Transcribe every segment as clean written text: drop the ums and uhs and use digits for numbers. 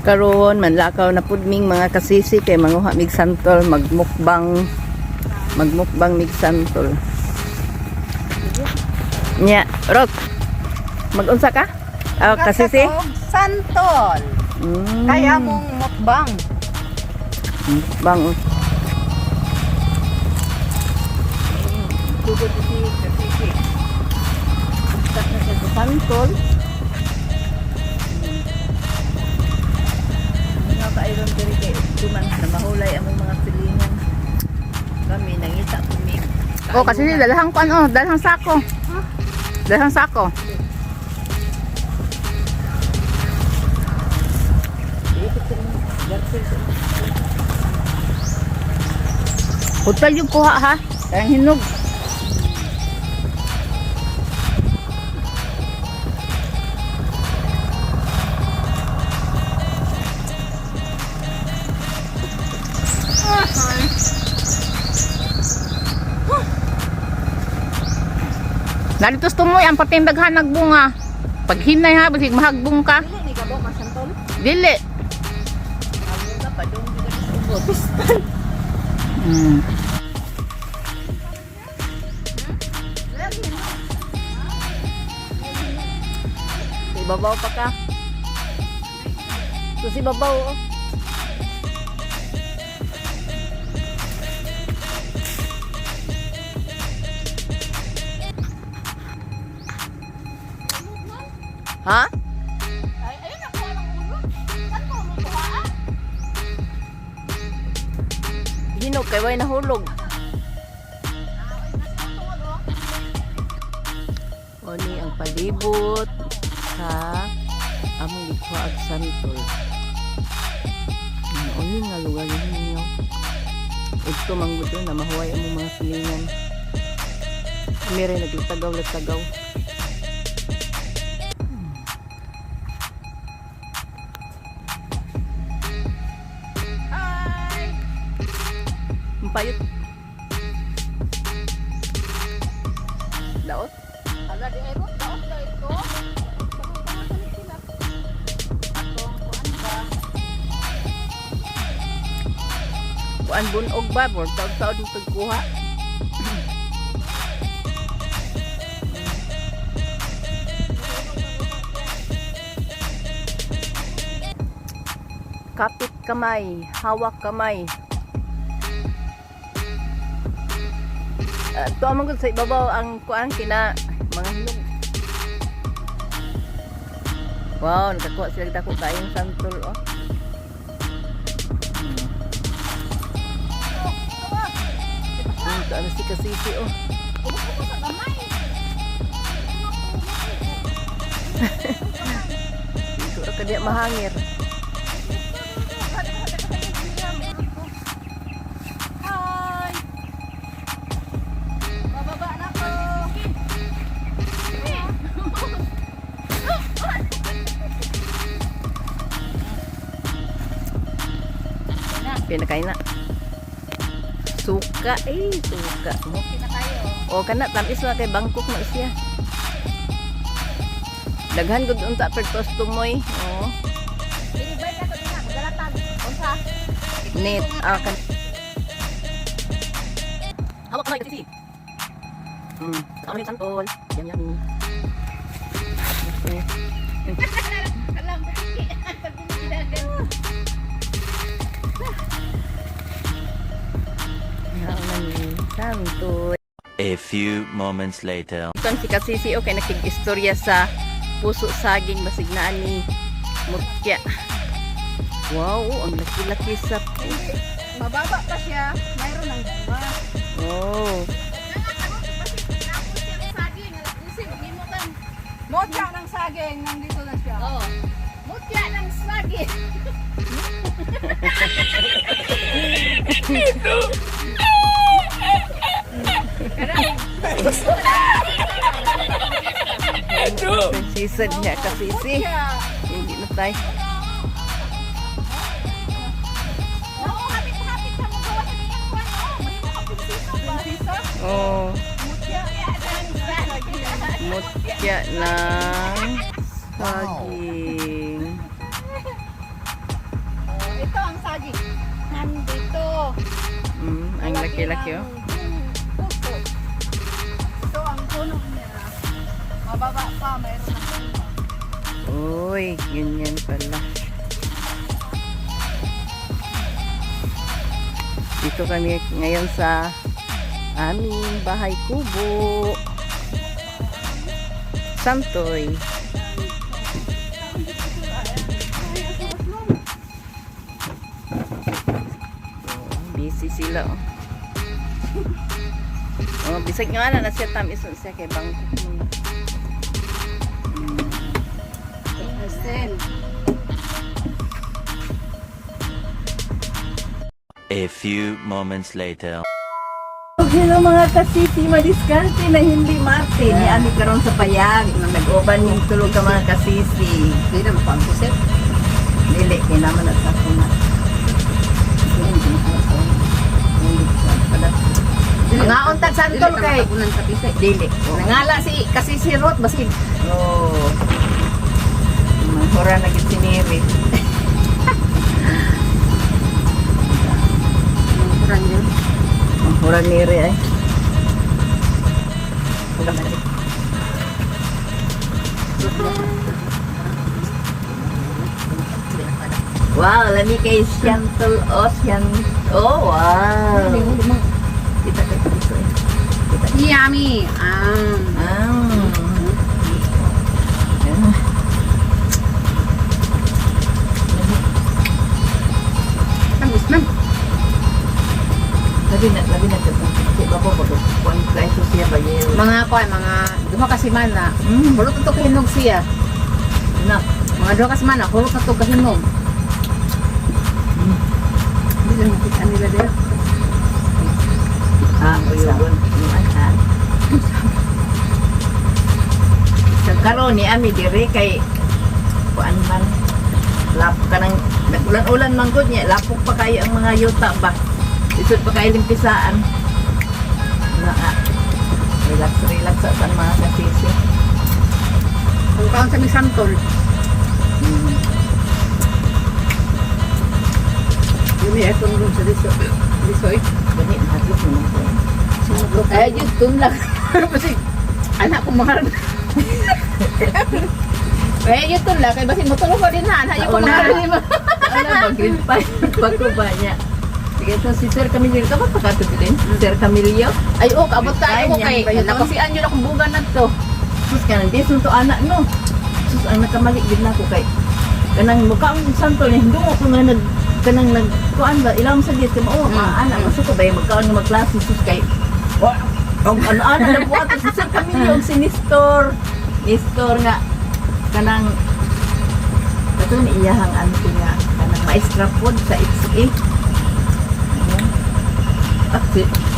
Karon manlakaw na pudming mga kasisi kay manguha mig santol, magmukbang mig santol. Nya, Rok. Mag-unsa ka? Kasisi? Santol. Kaya mong mukbang. Mukbang. Tugod si kasisi. Start na sa santol. Iron diri kay tuman na mahulay among mga silingan. Kami nangita kami. Oh, kasi dalahang kuan dalahang sako. Dalahang sako. Hotel yung kuha ha. Kayang hinog. Nalitos tumoy ang pating daghan nagbunga. Pag hinay ha, basig mahagbong ka. Dili ni gabo ka santol. Dili. Amo ka pa dong ubo pistan. Ibabaw pa ka. Susi babaw oh. Ha? Ay, ayun ako lang ulo. Saan ko mo kuha? Hinog kay way nahulog. Oni ang palibot sa among gikuha ag santol. Oni nga lugar ninyo. Ito manggudo na mahuway among mga silingan. Kami rin naglitagaw-litagaw. Payut. Daot. Ala di ay daot daw ito. Sila. Atong kuan ba? Kuan bunog ba? Taod-taod yung pagkuha. Kapit kamay, hawak kamay. Ito amang sa ibabaw ang kuan kina mga hinog. Wow, nakakuha sila dako kain santol oh. Ito ano si kasisi oh. Ito ka diya mahangir. Pinakain na. Suka suka. Okay na tayo. O kana tamis na kay Bangkok na siya. Daghan gud unta per tos tumoy. Oh. Inibay ka to diha, magalatag. Unsa? Net kan. Hawak kamay kasi. Ano yung santol? Yum yummy. Okay. Alam ko pag ginagan. Santol. A few moments later. Itong si Kasisi okay nakig-istorya sa puso saging basignaan ni Mutya. Wow, ang laki-laki sa Mababa pa siya, mayroon ng bunga. oh. Mutya ng saging, nandito na siya. Oh. Mutya ng saging. Season niya Kasisi. Hindi na tayo. Oo, hapit-hapit sa mga gawa sa niyang kuwan. May mga pinsito ba? Oh, Mutya ng saging. mutya ng saging. lagi. Nandito. Ang laki-laki oh. Puso. Ito ang puno niya. Mababa pa, mayroon ng puno. Uy, ganyan pala. Dito kami ngayon sa aming bahay kubo. Santoy. Busy sila oh. Oh, bisag nga na siya tamisun siya kay bangkok muna. A few moments later. Hello mga kasisi, madiskarte na hindi mati. Ni Ami karon sa payag na nag-uban yung tulog ka mga kasisi. Hindi naman pa ang pusit. Dili, kinaman at ako na. Mga untag santol kay. Dili. Nangala kasi si Ruth basin. Oo. Hura na gid siniri. Kurang yun. Hura niri ay. Wow, lami kay Chantal Ocean. Oh, wow. Kita ka dito eh. Kita. Yummy. Tamis man. Labi na ito. Siya ba po pag-kuhan ka ito siya ba yun? Mga kuan, mga duha kasi man na. Kulot ito kahinog siya. Na, Mga duha kasi man na, kulot ito kahinog. Hindi lang makita nila dito. uyugon. Sa karon ni Ami dire kay kuan man. Lapok ka ng nag-ulan-ulan man gud niya. Lapok pa kayo ang mga yuta ba. Isod pa kayo limpisaan. Relax sa mga kasisi. Kung kaon sa misantol. Yun yung ekon doon sa lisoy. Ganit, hadlok mo nang po. Eh, yun doon lang. Kasi, anak ko mahal. Eh, yun doon lang. Kaya basin mo tulog ko din ha. Ayaw ko mahal. Ano, mag-green pie. Pagkuba niya. Sige, so si Sir Camilio, ito ba pagkatubin? Sir Camilio? Ay, oh, kaabot tayo ko kay. Yan, Nakusian yun akong bugan na to. Sus ka nang desun to anak no. Sus ang nakamali gid na ko kay kanang mukha ang santo ni hindu ko nga nag kanang nag kuan ba ilang sa gid kay mao anak masuko ba magkaon nga magklase sus kay wa og ano na buhat si Sir Camilo si Nestor nga kanang kato ni iyahang anti nga kanang maestra pod sa XA. At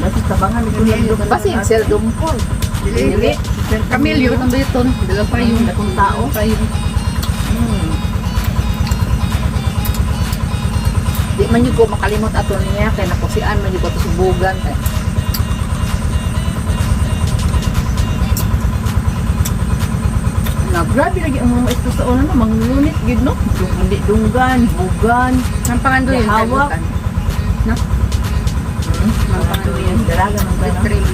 nasa tabangan ni Kuya Basin, Sir Dumpol. Dili. Sir Camilio, ng beton. Dala pa yung akong tao. pa yung. Di man yung ko makalimot ato niya. Kaya nakusian man yung ko ito subugan. Grabe lagi ang mga maestro sa una no, manglunit gid no. Hindi dunggan, bugan, Ang pangando yun. hawak. No? Mga yan, dalaga ng gano'n.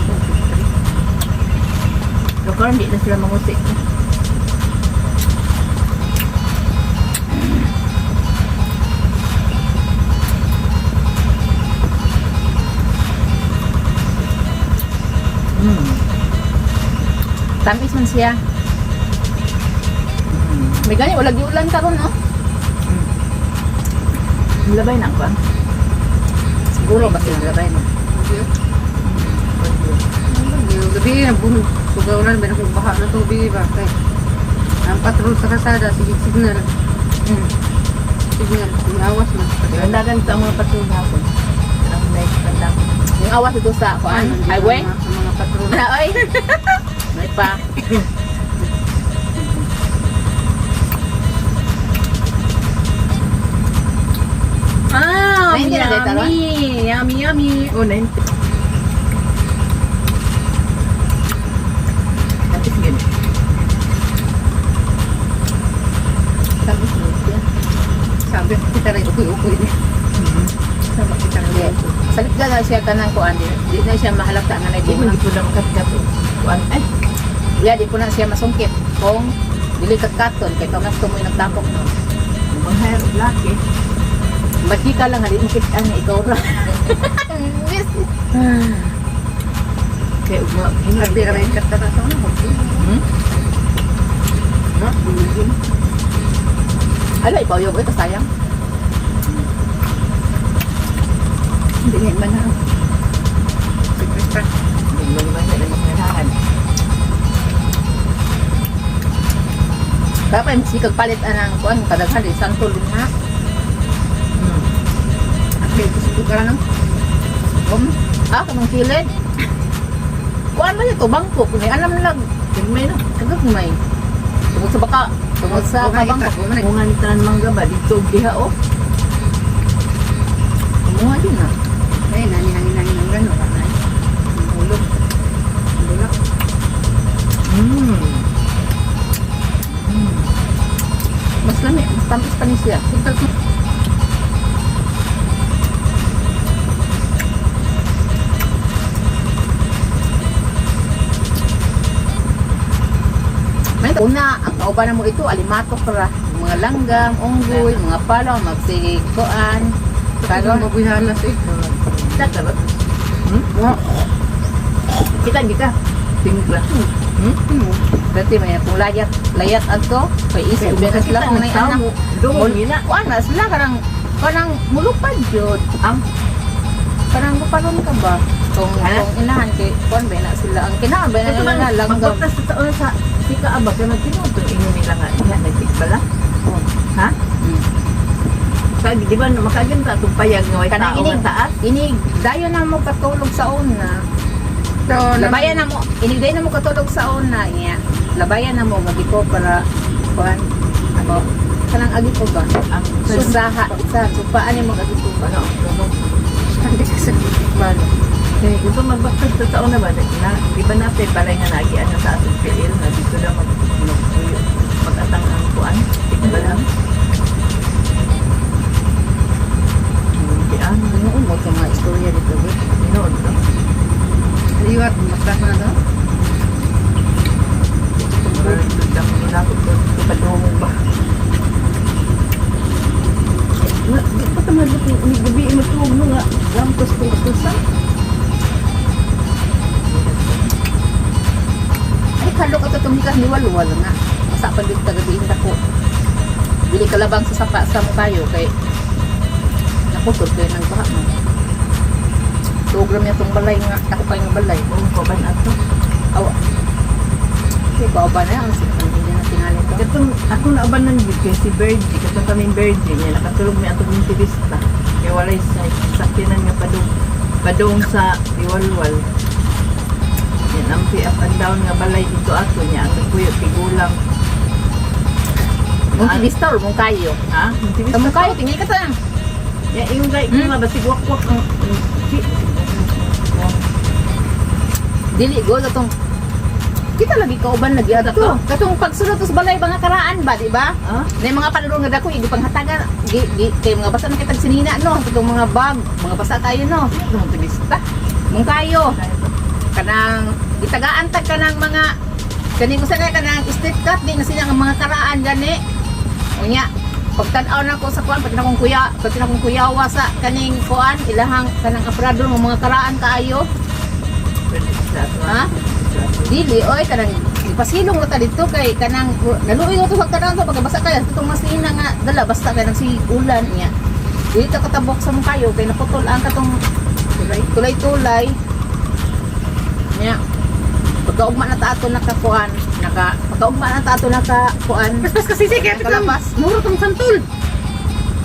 So, parang hindi na sila mangusik. Tamis man siya. May ganyan, wala giulan ka ron, no? Labay na ba? Siguro ba sila labay, no? Yung gabi, nabunod. Sugaw-ulan, may baha na tubig, ba? Kaya, ang patrol sa kasada, signal. Signal, may awas na. Kandagan sa mga patunga ko. Ang nice kanda ko. Yung awas ito sa kuan. Highway? Sa mga patrol. Ay! May pa. Hindi na dito, Yummy. Oh, 90. Tapos gano'n. Tamis mo siya. Sabi, kita rin, ukoy-ukoy niya. Yeah. Salit na siya kanang kuan di na siya mahalata nga Di nagbunga. man gid na makakat kuan ay Yeah, di po na siya masungkit kung dili katon kay kamas tumoy nagtapok no. mga hair laki. Makita lang halin mo kita nga ikaw ra. Yes. Kaya ugma Sabi ka rin kata na sa ano. na bulugin. Ala ipaw yung ito sayang. Hindi nga man na. Sige, Hindi man na lang mahirahan. Dapat si kagpalit anang kuan kadaghan di santol din ha. Okay, gusto ka lang. Kanang kilid. Kuan man ito bangko ni alam lang Tingmay na. kagagmay. Tungod sa baka, tungod sa kabangko. Bunga ni tanan mangga ba dito og diha oh. Kumuha din na. Ay, nani-nani ng gano'n. Ulog. Ulog. Mas lami, mas tampis pa ni siya. May una, ang kauban mo ito, alimatok para mga langgam, unggoy, mga palaw, magsikoan. Pero mabuhalas eh. Dakarot. Wow. Kita kita. Tingkla. Berarti may kung layat ato, kay isip na sila kung may anak. Dungon gina. Kuan na sila kanang mulupad jud. Ang Parang guparon ka ba? Kung inahan kay kuan ba na sila ang kinahan ba ito na man langgam. magpaptas sa taon sa sika abag na tinuto ingon nila nga diha nagtikbala. Ha? Kag di ba makagin ka tong payag nga way Kanang tao inig nga taas. inig dayon na mo katulog sa una. So, Labayan na mo, inig dayon na mo katulog sa una niya. Labayan na mo magiko para kuan ako kanang agito ba? Ang Susaha sa supaan ni mo agito ba? ano dunong hindi ka sa balo. kay gusto magbaktas sa taon na ba na di ba natin balay nga nagi ano sa atong PL na dito lang mag-atang ang kuan tikbala. Di ano Ano mo itong mga istorya dito ba? Tinood to. Liwat, magkasa na to. Lang nila ko to padungog ba. Na, di pa tamadot ni gabi matulog mo nga lampas ko sa. Ay, kalo ka itong hikas ni Walwal nga. Masa pa dito tagabihin ako. Bili ka labang sa sapa sa mukayo kay naputol kayo ng baha mo. Program niya itong balay nga. Ako kayo ng balay. Kung ko ba na to. Awa. Hindi ko ba na ang hindi na tinali ko. Katong ako na ba nang kay si Birdie, katong kaming Birdie niya nakatulog mi atong motorista. Kay walay sa sakyanan nga padung sa Iwalwal. Yan ang up and down nga balay dito ato niya ang nagpuyo tigulang. Mung kibista or mung kayo. Ha? Sa mung kayo, tingin ka ta. Ya yung guy ko nga basig wakwak ang Dili, go, katong kita lagi kauban lagi ato. Katong pagsunod sa balay mga karaan ba, di ba? ha? Na mga panulong nga dako, hindi panghatagan. Kay mga basa na kitag sinina, no? Katong mga bag, mga basa tayo, no? Ang motorista. Mung kayo, kanang itagaan tag kanang mga kaning usa na kanang street cut di na sila nga mga karaan gani. Unya, pagtan-aw na ko sa kuan pati na kong kuyawa sa kaning kuan ilahang kanang aprador ng mga karaan kaayo. Ha? Dili oy kanang ipasilong na ta dito kay kanang naluoy ko to sa kanang pagkabasa kaya itong masina nga dala basta kanang si ulan niya. Dili ta katabok sa mungkayo kay naputol ang katong tulay-tulay. Nya. Pagkaugma na tato nakakuan, pagkaugma na tato nakakuan. Pas kasi sige, Nakalabas. muro tong santol.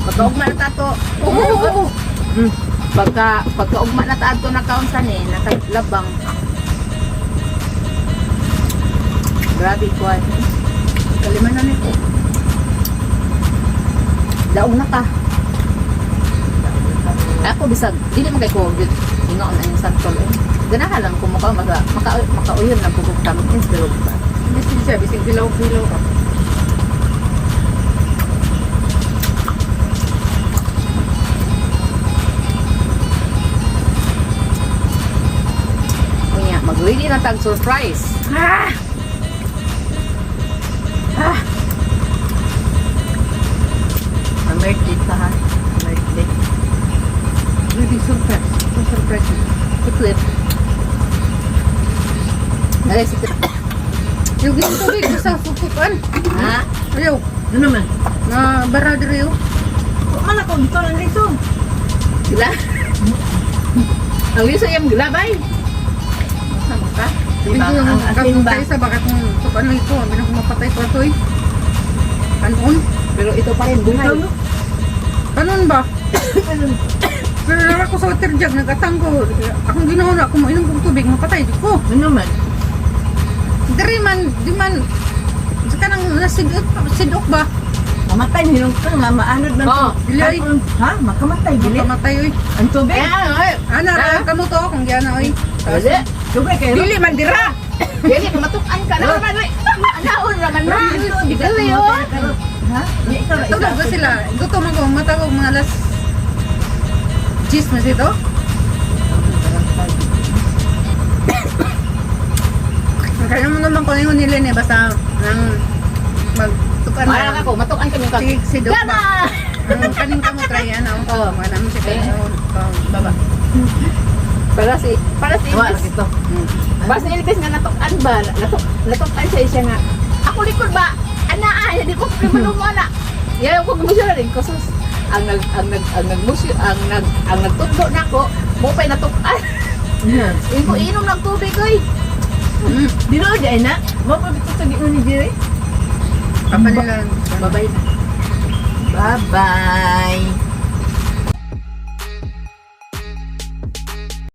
Pagkaugma na tato. Oo. Pagkaugma na tato nakaunsan eh, nakalabang. Grabe kuan. Kaliman na nito. Daog na ka. Ako bisag, dili man kay ko ingon ang santol eh. Ganahan lang kung makauyon lang kung kami instead of Bisig siya, bisig bilaw-bilaw ka. Ready na tag surprise. Birthday ka ha. Birthday. Really surprise. Surprise. Ito. Nalay si Tito. Yung ganyan tubig, basta susukan. Ha? Ayaw. Ano naman? Na barada rin yun. Kung ako dito lang dito. Sila? Ang liso yung gilabay. Masama ka? Hindi Diba? ko Ang lang asin ba? kakong sa bakit kung sukan na ito. Hindi na kumapatay ko ito eh. Kanon? Pero ito pa rin buhay. Ito, no? Kanon ba? Pero lang ako sa water jug, nagkatang ko. Akong ginawa na, kung mainom kong tubig, mapatay. Di ko. Ano naman? Di man. Sa kanang nasidok ba? Mamatay, hinong ka, maanod man. Oo. Dili. Ha? Makamatay, dili. Makamatay oy. Ang tubig? Ay, Ana, ra kamo to kung giana oy. Dili. Tubig kayo. Dili man dira. Dili matukan ka na man. Anaon ra man na. Dili yo. Ha? Di ikaw na Tulog ba sila? Gutom ako, matawag mga alas 10 mas ito. Kaya mo naman kung yung nila niya, basta nang magtukan Parang ako matukan ka yung kaki. Si Dok Gana. ba? Kaning ka mo try yan, Oo. Wala mo siya kaya baba. Para si Wala Elvis. ito. Para si Elvis nga natukan ba? Natukan siya nga. Ako likod ba? Ana hindi ko primalumo na. Yan ko gumusyo na rin kasi ang nagtundo nako mo pa natukan. Yan. Inom ng tubig oy. Di na di na. Mapapito sa gino ni Jerry. Papa nila. Babay na. Bye-bye.